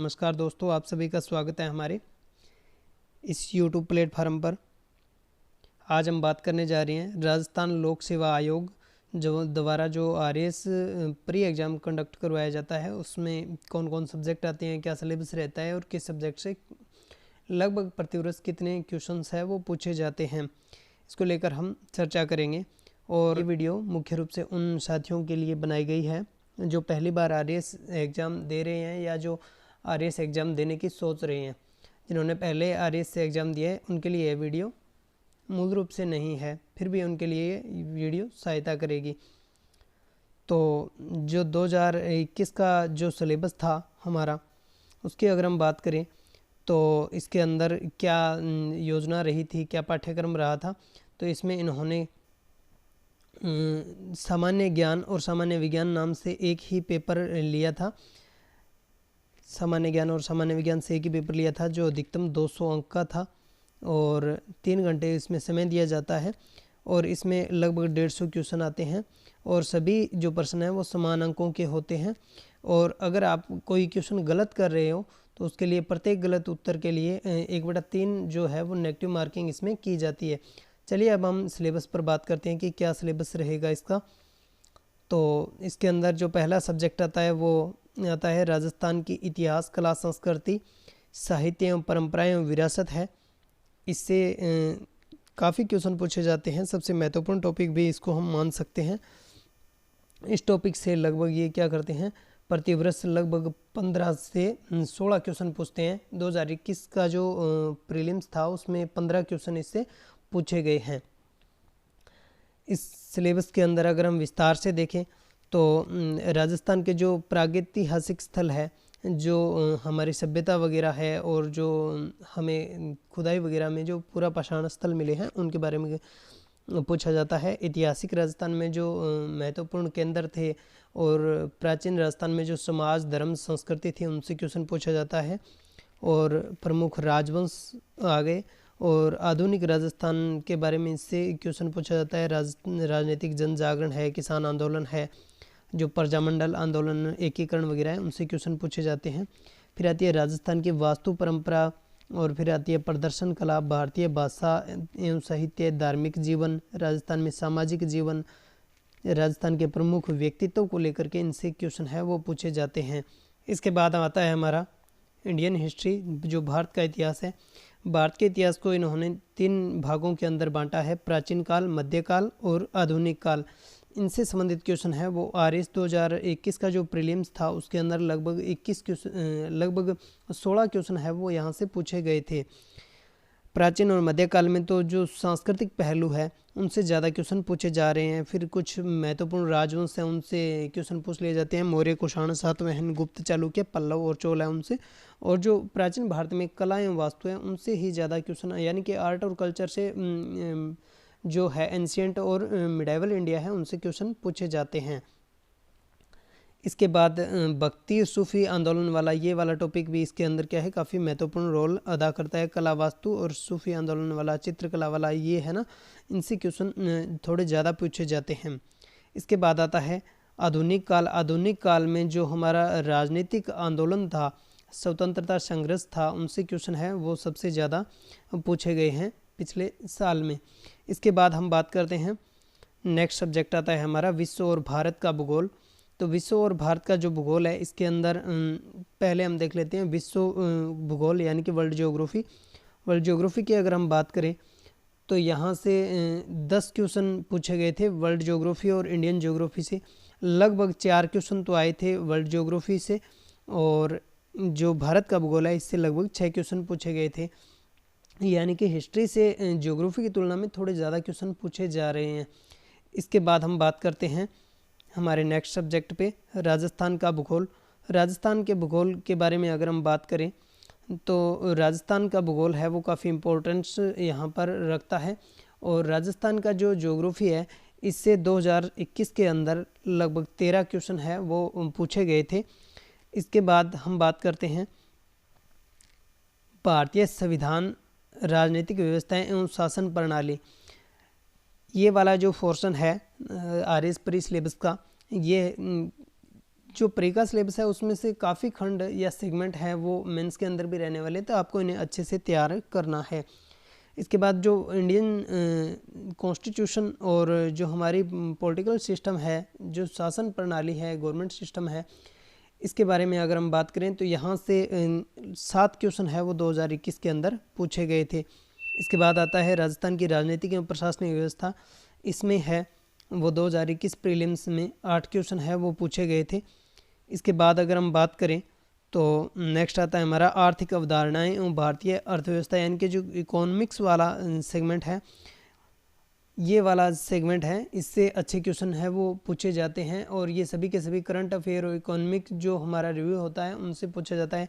नमस्कार दोस्तों, आप सभी का स्वागत है हमारे इस YouTube प्लेटफार्म पर। आज हम बात करने जा रहे हैं राजस्थान लोक सेवा आयोग जो द्वारा जो RAS प्री एग्ज़ाम कंडक्ट करवाया जाता है, उसमें कौन कौन सब्जेक्ट आते हैं, क्या सिलेबस रहता है और किस सब्जेक्ट से लगभग प्रतिवर्ष कितने क्वेश्चंस है वो पूछे जाते हैं। इसको लेकर हम चर्चा करेंगे। और ये वीडियो मुख्य रूप से उन साथियों के लिए बनाई गई है जो पहली बार RAS एग्ज़ाम दे रहे हैं या जो RAS एग्ज़ाम देने की सोच रहे हैं। जिन्होंने पहले RAS से एग्ज़ाम दिया है उनके लिए यह वीडियो मूल रूप से नहीं है, फिर भी उनके लिए ये वीडियो सहायता करेगी। तो जो 2021 का जो सिलेबस था हमारा, उसकी अगर हम बात करें तो इसके अंदर क्या योजना रही थी, क्या पाठ्यक्रम रहा था, तो इसमें इन्होंने सामान्य ज्ञान और सामान्य विज्ञान नाम से एक ही पेपर लिया था। सामान्य ज्ञान और सामान्य विज्ञान से एक ही पेपर लिया था जो अधिकतम 200 अंक का था और 3 घंटे इसमें समय दिया जाता है और इसमें लगभग 150 क्वेश्चन आते हैं और सभी जो प्रश्न हैं वो समान अंकों के होते हैं। और अगर आप कोई क्वेश्चन गलत कर रहे हो तो उसके लिए प्रत्येक गलत उत्तर के लिए 1/3 जो है वो नेगेटिव मार्किंग इसमें की जाती है। चलिए अब हम सिलेबस पर बात करते हैं कि क्या सिलेबस रहेगा इसका। तो इसके अंदर जो पहला सब्जेक्ट आता है वो आता है राजस्थान की इतिहास, कला, संस्कृति, साहित्य एवं परंपराएं एवं विरासत है। इससे काफ़ी क्वेश्चन पूछे जाते हैं। सबसे महत्वपूर्ण टॉपिक भी इसको हम मान सकते हैं। इस टॉपिक से लगभग ये क्या करते हैं, प्रतिवर्ष लगभग 15 से 16 क्वेश्चन पूछते हैं। 2021 का जो प्रीलिम्स था उसमें 15 क्वेश्चन इससे पूछे गए हैं। इस सिलेबस के अंदर अगर हम विस्तार से देखें तो राजस्थान के जो प्रागैतिहासिक स्थल है, जो हमारी सभ्यता वगैरह है और जो हमें खुदाई वगैरह में जो पूरा पाषाण स्थल मिले हैं उनके बारे में पूछा जाता है। ऐतिहासिक राजस्थान में जो महत्वपूर्ण केंद्र थे और प्राचीन राजस्थान में जो समाज, धर्म, संस्कृति थी उनसे क्वेश्चन पूछा जाता है। और प्रमुख राजवंश आ गए और आधुनिक राजस्थान के बारे में इससे क्वेश्चन पूछा जाता है। राजनीतिक जन जागरण है, किसान आंदोलन है, जो प्रजामंडल आंदोलन, एकीकरण वगैरह है, उनसे क्वेश्चन पूछे जाते हैं। फिर आती है राजस्थान की वास्तु परंपरा और फिर आती है प्रदर्शन कला, भारतीय भाषा एवं साहित्य, धार्मिक जीवन, राजस्थान में सामाजिक जीवन, राजस्थान के प्रमुख व्यक्तित्व को लेकर के इनसे क्वेश्चन है वो पूछे जाते हैं। इसके बाद आता है हमारा इंडियन हिस्ट्री, जो भारत का इतिहास है। भारत के इतिहास को इन्होंने 3 भागों के अंदर बांटा है, प्राचीन काल, मध्यकाल और आधुनिक काल। इनसे संबंधित क्वेश्चन है वो RAS 2021 का जो प्रीलिम्स था उसके अंदर लगभग 16 क्वेश्चन है वो यहाँ से पूछे गए थे। प्राचीन और मध्यकाल में तो जो सांस्कृतिक पहलू है उनसे ज़्यादा क्वेश्चन पूछे जा रहे हैं। फिर कुछ महत्वपूर्ण राजवंश हैं उनसे क्वेश्चन पूछ लिए जाते हैं, मौर्य, कुषाण, सातवाहन, गुप्त, चालुक्य, पल्लव और चोल है उनसे। और जो प्राचीन भारत में कला एवं वास्तु है उनसे ही ज़्यादा क्वेश्चन, यानी कि आर्ट और कल्चर से जो है एंशियंट और मिडाइवल इंडिया है उनसे क्वेश्चन पूछे जाते हैं। इसके बाद भक्ति सूफी आंदोलन वाला ये वाला टॉपिक भी इसके अंदर क्या है, काफ़ी महत्वपूर्ण रोल अदा करता है। कला, वास्तु और सूफी आंदोलन वाला, चित्रकला वाला ये है ना, इनसे क्वेश्चन थोड़े ज़्यादा पूछे जाते हैं। इसके बाद आता है आधुनिक काल। आधुनिक काल में जो हमारा राजनीतिक आंदोलन था, स्वतंत्रता संघर्ष था, उनसे क्वेश्चन है वो सबसे ज़्यादा पूछे गए हैं पिछले साल में। इसके बाद हम बात करते हैं, नेक्स्ट सब्जेक्ट आता है हमारा विश्व और भारत का भूगोल। तो विश्व और भारत का जो भूगोल है इसके अंदर पहले हम देख लेते हैं विश्व भूगोल यानी कि वर्ल्ड ज्योग्राफी। वर्ल्ड ज्योग्राफी की अगर हम बात करें तो यहाँ से 10 क्वेश्चन पूछे गए थे वर्ल्ड ज्योग्राफी और इंडियन ज्योग्राफी से। लगभग 4 क्वेश्चन तो आए थे वर्ल्ड ज्योग्राफी से और जो भारत का भूगोल है इससे लगभग 6 क्वेश्चन पूछे गए थे। यानी कि हिस्ट्री से ज्योग्राफी की तुलना में थोड़े ज़्यादा क्वेश्चन पूछे जा रहे हैं। इसके बाद हम बात करते हैं हमारे नेक्स्ट सब्जेक्ट पे, राजस्थान का भूगोल। राजस्थान के भूगोल के बारे में अगर हम बात करें तो राजस्थान का भूगोल है वो काफ़ी इम्पोर्टेंस यहाँ पर रखता है। और राजस्थान का जो ज्योग्राफी है इससे 2021 के अंदर लगभग 13 क्वेश्चन है वो पूछे गए थे। इसके बाद हम बात करते हैं भारतीय संविधान, राजनीतिक व्यवस्थाएं एवं शासन प्रणाली। ये वाला जो पोर्शन है RAS प्री सिलेबस का, ये जो प्री का सिलेबस है उसमें से काफ़ी खंड या सेगमेंट है वो मेंस के अंदर भी रहने वाले, तो आपको इन्हें अच्छे से तैयार करना है। इसके बाद जो इंडियन कॉन्स्टिट्यूशन और जो हमारी पॉलिटिकल सिस्टम है, जो शासन प्रणाली है, गवर्नमेंट सिस्टम है, इसके बारे में अगर हम बात करें तो यहाँ से 7 क्वेश्चन है वो 2021 के अंदर पूछे गए थे। इसके बाद आता है राजस्थान की राजनीतिक एवं प्रशासनिक व्यवस्था, इसमें है वो 2021 प्रीलिम्स में 8 क्वेश्चन है वो पूछे गए थे। इसके बाद अगर हम बात करें तो नेक्स्ट आता है हमारा आर्थिक अवधारणाएं एवं भारतीय अर्थव्यवस्था, यानी कि जो इकोनॉमिक्स वाला सेगमेंट है, ये वाला सेगमेंट है, इससे अच्छे क्वेश्चन है वो पूछे जाते हैं और ये सभी के सभी करंट अफेयर और इकोनॉमिक जो हमारा रिव्यू होता है उनसे पूछा जाता है।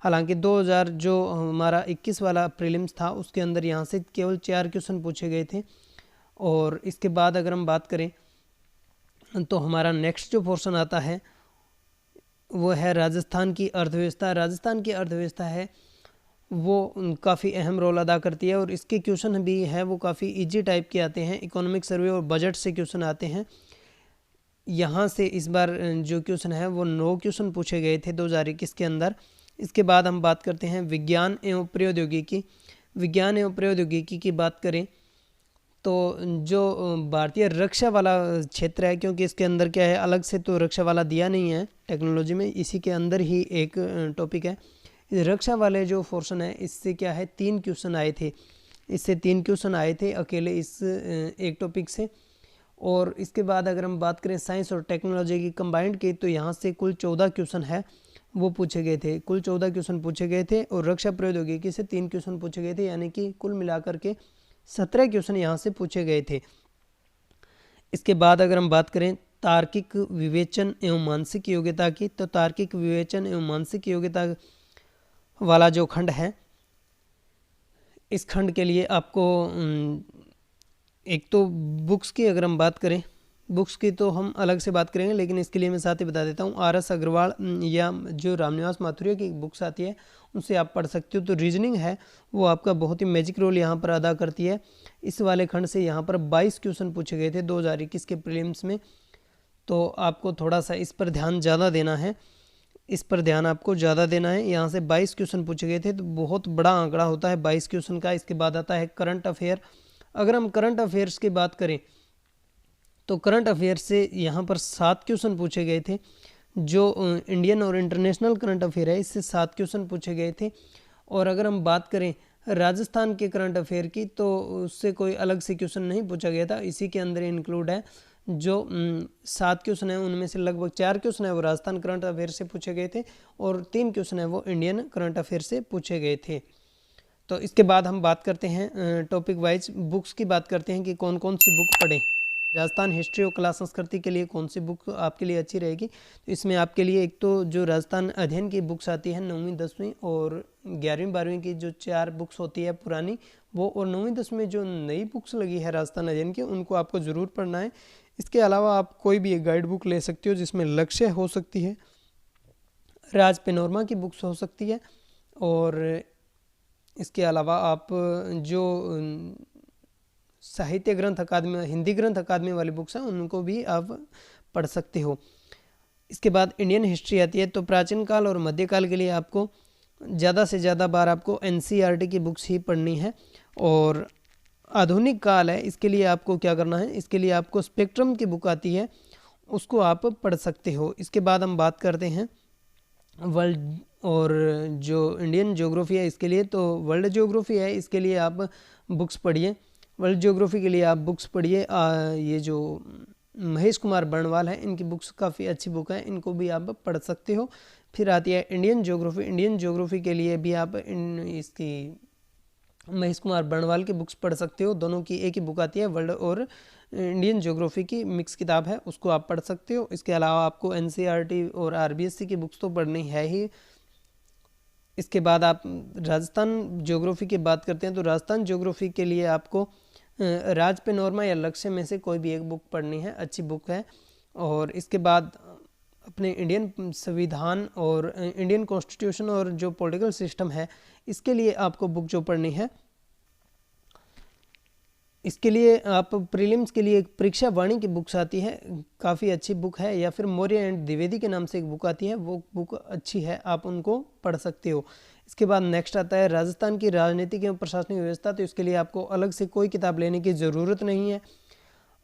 हालांकि 2000 जो हमारा 21 वाला प्रीलिम्स था उसके अंदर यहाँ से केवल 4 क्वेश्चन पूछे गए थे। और इसके बाद अगर हम बात करें तो हमारा नेक्स्ट जो पोर्शन आता है वो है राजस्थान की अर्थव्यवस्था। राजस्थान की अर्थव्यवस्था है वो काफ़ी अहम रोल अदा करती है और इसके क्वेश्चन भी है वो काफ़ी इजी टाइप के आते हैं, इकोनॉमिक सर्वे और बजट से क्वेश्चन आते हैं। यहाँ से इस बार जो क्वेश्चन है वो 9 क्वेश्चन पूछे गए थे 2021 के अंदर। इसके बाद हम बात करते हैं विज्ञान एवं प्रौद्योगिकी। विज्ञान एवं प्रौद्योगिकी की बात करें तो जो भारतीय रक्षा वाला क्षेत्र है, क्योंकि इसके अंदर क्या है अलग से तो रक्षा वाला दिया नहीं है टेक्नोलॉजी में, इसी के अंदर ही एक टॉपिक है रक्षा वाले जो पोर्शन है, इससे क्या है 3 क्वेश्चन आए थे, इससे 3 क्वेश्चन आए थे अकेले इस एक टॉपिक से। और इसके बाद अगर हम बात करें साइंस और टेक्नोलॉजी की कंबाइंड की तो यहाँ से कुल 14 क्वेश्चन है वो पूछे गए थे, कुल 14 क्वेश्चन पूछे गए थे और रक्षा प्रौद्योगिकी से 3 क्वेश्चन पूछे गए थे, यानी कि कुल मिलाकर के 17 क्वेश्चन यहाँ से पूछे गए थे। इसके बाद अगर हम बात करें तार्किक विवेचन एवं मानसिक योग्यता की, तो तार्किक विवेचन एवं मानसिक योग्यता वाला जो खंड है, इस खंड के लिए आपको एक तो बुक्स की अगर हम बात करें, बुक्स की तो हम अलग से बात करेंगे, लेकिन इसके लिए मैं साथ ही बता देता हूँ RS अग्रवाल या जो रामनिवास माथुरिया की बुक्स आती है उनसे आप पढ़ सकते हो। तो रीजनिंग है वो आपका बहुत ही मैजिक रोल यहाँ पर अदा करती है। इस वाले खंड से यहाँ पर 22 क्वेश्चन पूछे गए थे 2021 के प्रीलिम्स में, तो आपको थोड़ा सा इस पर ध्यान ज़्यादा देना है, इस पर ध्यान आपको ज़्यादा देना है। यहाँ से 22 क्वेश्चन पूछे गए थे, तो बहुत बड़ा आंकड़ा होता है 22 क्वेश्चन का। इसके बाद आता है करंट अफेयर। अगर हम करंट अफेयर्स की बात करें तो करंट अफेयर से यहाँ पर 7 क्वेश्चन पूछे गए थे। जो इंडियन और इंटरनेशनल करंट अफेयर है इससे 7 क्वेश्चन पूछे गए थे। और अगर हम बात करें राजस्थान के करंट अफेयर की तो उससे कोई अलग से क्वेश्चन नहीं पूछा गया था, इसी के अंदर इंक्लूड है। जो 7 क्वेश्चन है उनमें से लगभग 4 क्वेश्चन है वो राजस्थान करंट अफेयर से पूछे गए थे और 3 क्वेश्चन है वो इंडियन करंट अफेयर से पूछे गए थे। तो इसके बाद हम बात करते हैं टॉपिक वाइज बुक्स की बात करते हैं कि कौन कौन सी बुक पढ़ें। राजस्थान हिस्ट्री और कला संस्कृति के लिए कौन सी बुक आपके लिए अच्छी रहेगी, तो इसमें आपके लिए एक तो जो राजस्थान अध्ययन की बुक्स आती है 9वीं 10वीं और 11वीं 12वीं की जो 4 बुक्स होती है पुरानी वो, और 9वीं 10वीं जो नई बुक्स लगी है राजस्थान अध्ययन की उनको आपको ज़रूर पढ़ना है। इसके अलावा आप कोई भी एक गाइड बुक ले सकते हो जिसमें लक्ष्य हो सकती है, राज पेनोरमा की बुक्स हो सकती है, और इसके अलावा आप जो साहित्य ग्रंथ अकादमी हिंदी ग्रंथ अकादमी वाली बुक्स हैं उनको भी आप पढ़ सकते हो। इसके बाद इंडियन हिस्ट्री आती है, तो प्राचीन काल और मध्यकाल के लिए आपको ज़्यादा से ज़्यादा बार आपको NCERT की बुक्स ही पढ़नी है। और आधुनिक काल है इसके लिए आपको क्या करना है, इसके लिए आपको स्पेक्ट्रम की बुक आती है उसको आप पढ़ सकते हो। इसके बाद हम बात करते हैं वर्ल्ड और जो इंडियन ज्योग्राफी है इसके लिए, तो वर्ल्ड ज्योग्राफी है इसके लिए आप बुक्स पढ़िए। वर्ल्ड ज्योग्राफी के लिए आप बुक्स पढ़िए, ये जो महेश कुमार बर्णवाल है इनकी बुक्स काफ़ी अच्छी बुक है, इनको भी आप पढ़ सकते हो। फिर आती है इंडियन ज्योग्राफी। इंडियन ज्योग्राफी के लिए भी आप इसकी महेश कुमार बर्णवाल की बुक्स पढ़ सकते हो, दोनों की एक ही बुक आती है, वर्ल्ड और इंडियन ज्योग्राफी की मिक्स किताब है उसको आप पढ़ सकते हो। इसके अलावा आपको NCERT और RBSC की बुक्स तो पढ़नी है ही। इसके बाद आप राजस्थान ज्योग्राफी की बात करते हैं, तो राजस्थान ज्योग्राफी के लिए आपको राज पेनोरमा या लक्ष्य में से कोई भी एक बुक पढ़नी है, अच्छी बुक है। और इसके बाद अपने इंडियन संविधान और इंडियन कॉन्स्टिट्यूशन और जो पॉलिटिकल सिस्टम है इसके लिए आपको बुक जो पढ़नी है इसके लिए आप प्रीलिम्स के लिए एक परीक्षा वाणी की बुक्स आती है, काफ़ी अच्छी बुक है, या फिर मौर्य एंड द्विवेदी के नाम से एक बुक आती है, वो बुक अच्छी है, आप उनको पढ़ सकते हो। इसके बाद नेक्स्ट आता है राजस्थान की राजनीतिक एवं प्रशासनिक व्यवस्था। तो इसके लिए आपको अलग से कोई किताब लेने की ज़रूरत नहीं है,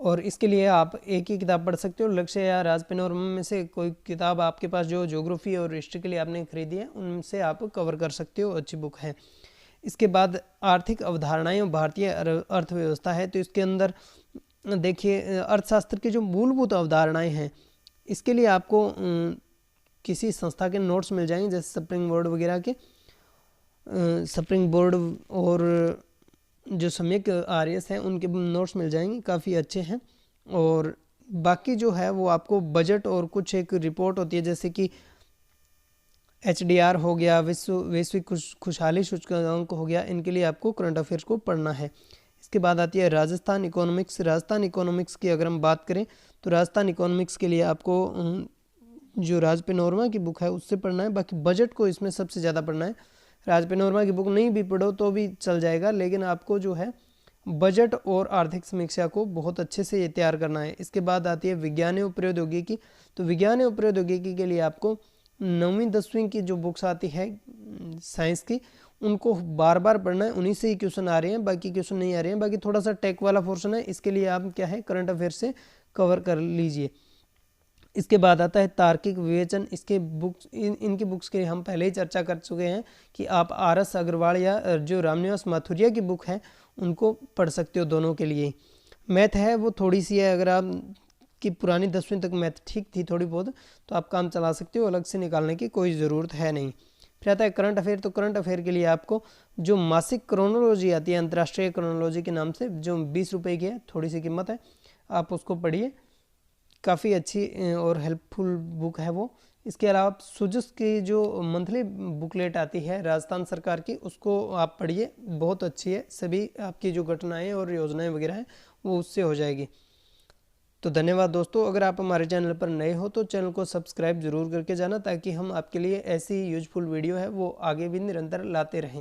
और इसके लिए आप एक ही किताब पढ़ सकते हो। लक्ष्य या राज पैनोरमा में से कोई किताब आपके पास जो ज्योग्राफी और हिस्ट्री के लिए आपने खरीदी है, उनसे आप कवर कर सकते हो, अच्छी बुक है। इसके बाद आर्थिक अवधारणाएं और भारतीय अर्थव्यवस्था है। तो इसके अंदर देखिए अर्थशास्त्र की जो मूलभूत अवधारणाएं हैं, इसके लिए आपको किसी संस्था के नोट्स मिल जाएंगे, जैसे स्प्रिंग बोर्ड वगैरह के, स्प्रिंग बोर्ड और जो सम्यक आर्यस हैं उनके नोट्स मिल जाएंगे, काफ़ी अच्छे हैं। और बाकी जो है वो आपको बजट और कुछ एक रिपोर्ट होती है, जैसे कि HDR हो गया, वैश्विक खुशहाली सूचकांक हो गया, इनके लिए आपको करंट अफेयर्स को पढ़ना है। इसके बाद आती है राजस्थान इकोनॉमिक्स। राजस्थान इकोनॉमिक्स की अगर हम बात करें तो राजस्थान इकोनॉमिक्स के लिए आपको जो राज पैनोरमा की बुक है उससे पढ़ना है, बाकी बजट को इसमें सबसे ज़्यादा पढ़ना है। राज पैनोरमा की बुक नहीं भी पढ़ो तो भी चल जाएगा, लेकिन आपको जो है बजट और आर्थिक समीक्षा को बहुत अच्छे से ये तैयार करना है। इसके बाद आती है विज्ञान एवं प्रौद्योगिकी। तो विज्ञान एवं प्रौद्योगिकी के लिए आपको 9वीं 10वीं की जो बुक्स आती है साइंस की, उनको बार बार पढ़ना है, उन्हीं से ही क्वेश्चन आ रहे हैं, बाकी क्वेश्चन नहीं आ रहे हैं। बाकी थोड़ा सा टेक वाला पोर्शन है, इसके लिए आप क्या है करंट अफेयर से कवर कर लीजिए। इसके बाद आता है तार्किक विवेचन। इसके बुक्स इनकी बुक्स की हम पहले ही चर्चा कर चुके हैं कि आप RS अग्रवाल या जो रामनिवास माथुरिया की बुक है उनको पढ़ सकते हो, दोनों के लिए। मैथ है वो थोड़ी सी है, अगर आप की पुरानी 10वीं तक मैथ ठीक थी थोड़ी बहुत, तो आप काम चला सकते हो, अलग से निकालने की कोई ज़रूरत है नहीं। फिर आता है करंट अफेयर। तो करंट अफेयर के लिए आपको जो मासिक क्रोनोलॉजी आती है, अंतर्राष्ट्रीय क्रोनोलॉजी के नाम से, जो 20 रुपये की है, थोड़ी सी कीमत है, आप उसको पढ़िए, काफ़ी अच्छी और हेल्पफुल बुक है वो। इसके अलावा सुजुस की जो मंथली बुकलेट आती है राजस्थान सरकार की, उसको आप पढ़िए, बहुत अच्छी है, सभी आपकी जो घटनाएं और योजनाएं वगैरह हैं वो उससे हो जाएगी। तो धन्यवाद दोस्तों, अगर आप हमारे चैनल पर नए हो तो चैनल को सब्सक्राइब जरूर करके जाना, ताकि हम आपके लिए ऐसी यूजफुल वीडियो है वो आगे भी निरंतर लाते रहें।